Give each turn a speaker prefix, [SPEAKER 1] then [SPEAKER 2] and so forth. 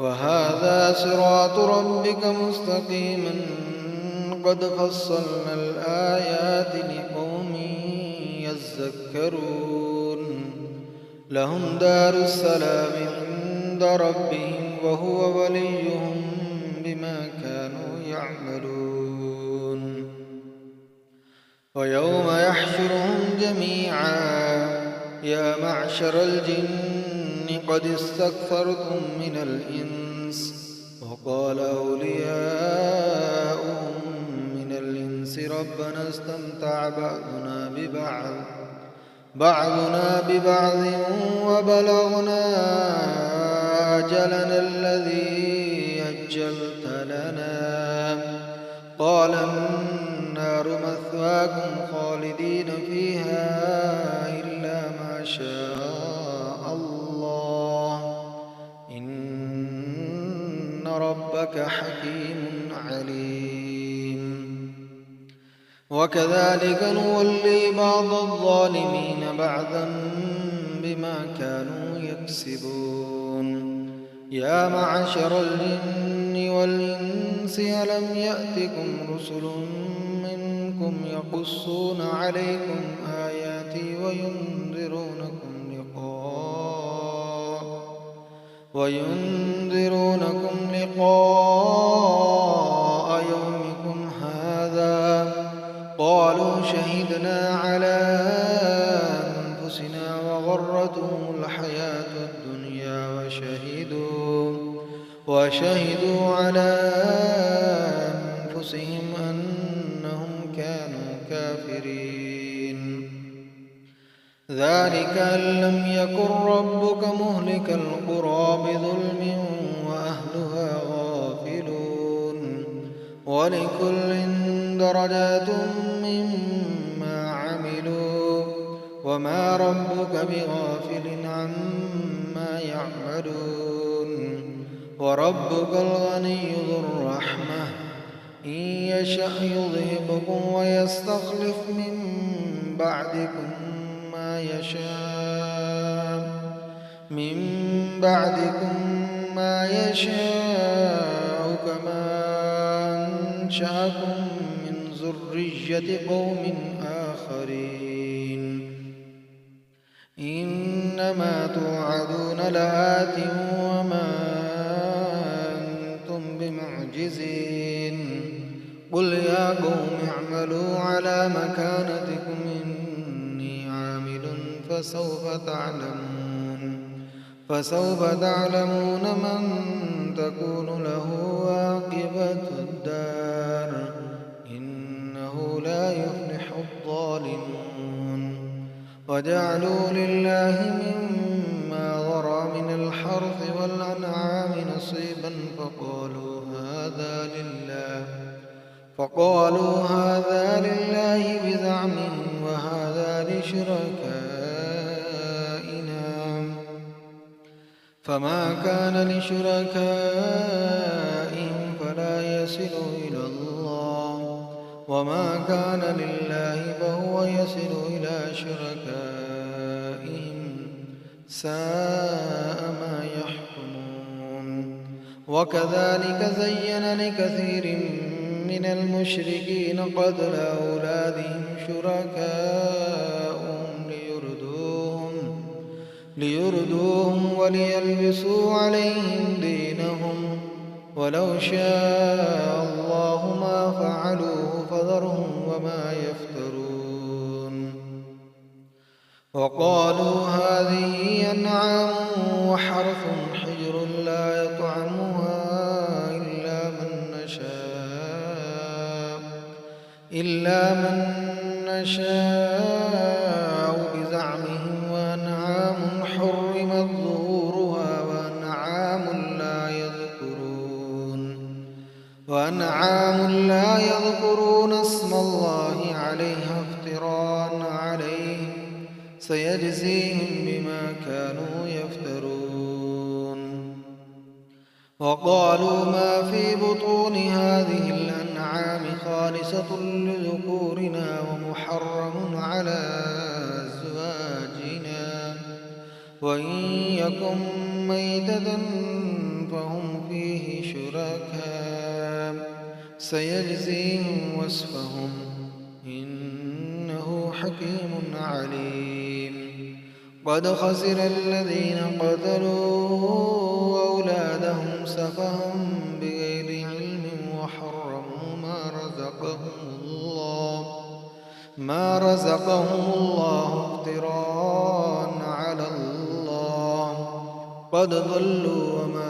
[SPEAKER 1] وهذا صراط ربك مستقيما قد فصلنا الآيات لقوم يذكرون لهم دار السلام عند ربهم وهو وليهم بما كانوا يعملون ويوم يحشرهم جميعا يا معشر الجن قد استكثرتم من الإنس وقال أولياؤهم من الإنس ربنا استمتع بعضنا ببعض وبلغنا أجلنا الذي أجلت لنا قال النار مثواكم خالدين فيها إلا ما شاء الله إن ربك حكيم عليم وكذلك نولي بعض الظالمين بعضا بما كانوا يكسبون يا معشر الجن والإنس ألم يأتكم رسل منكم يقصون عليكم آياتي وينذرونكم لقاء يومكم هذا قالوا شهدنا على أنفسنا وغرتهم الحياة الدنيا وشهدوا على أنفسهم أنهم كانوا كافرين ذلك أن لم يكن ربك مهلك القرى بظلم وأهلها غافلون ولكل درجات مما عملوا وما ربك بغافل عما يعملون وربك الغني ذو الرحمة إن يشأ يذهبكم ويستخلف من بعدكم ما يشاء كما أنشأكم من ذرية قوم آخرين إنما توعدون لآت وما أنتم بمعجزين قل يا قوم اعملوا على مكانتكم إني عامل فسوف تعلمون من تكون له عاقبة الدار إنه لا يفلح الظالمون وجعلوا لله مما ذرى من الحرث والأنعام نصيبا فقالوا هذا لله بزعمهم وهذا لشركائنا فما كان لشركائهم فلا يصل إلى الله وما كان لله فهو يصل إلى شركائهم ساء ما يحكمون وكذلك زين لكثير من المشركين قتل أولادهم شركاؤهم ليردوهم وليلبسوا عليهم دينهم ولو شاء الله ما فعلوه فذرهم وما يفترون وقالوا هذه أنعام وحرث حجر لا يطعمها إلا من نشاء بزعمهم وأنعام حرمت ظهورها وأنعام لا يذكرون اسم الله عليها افتراء عليه سيجزيهم بما كانوا يفترون وقالوا ما في بطون هذه الأنعام خالصة لذكورنا ومحرم على أزواجنا وإن يكن ميتة فهم فيه شركاء سيجزيهم وصفهم إنه حكيم عليم. قد خسر الذين قتلوا أولادهم سفها بغير علم وحرموا ما رزقهم الله افتراء على الله. قد ضلوا وما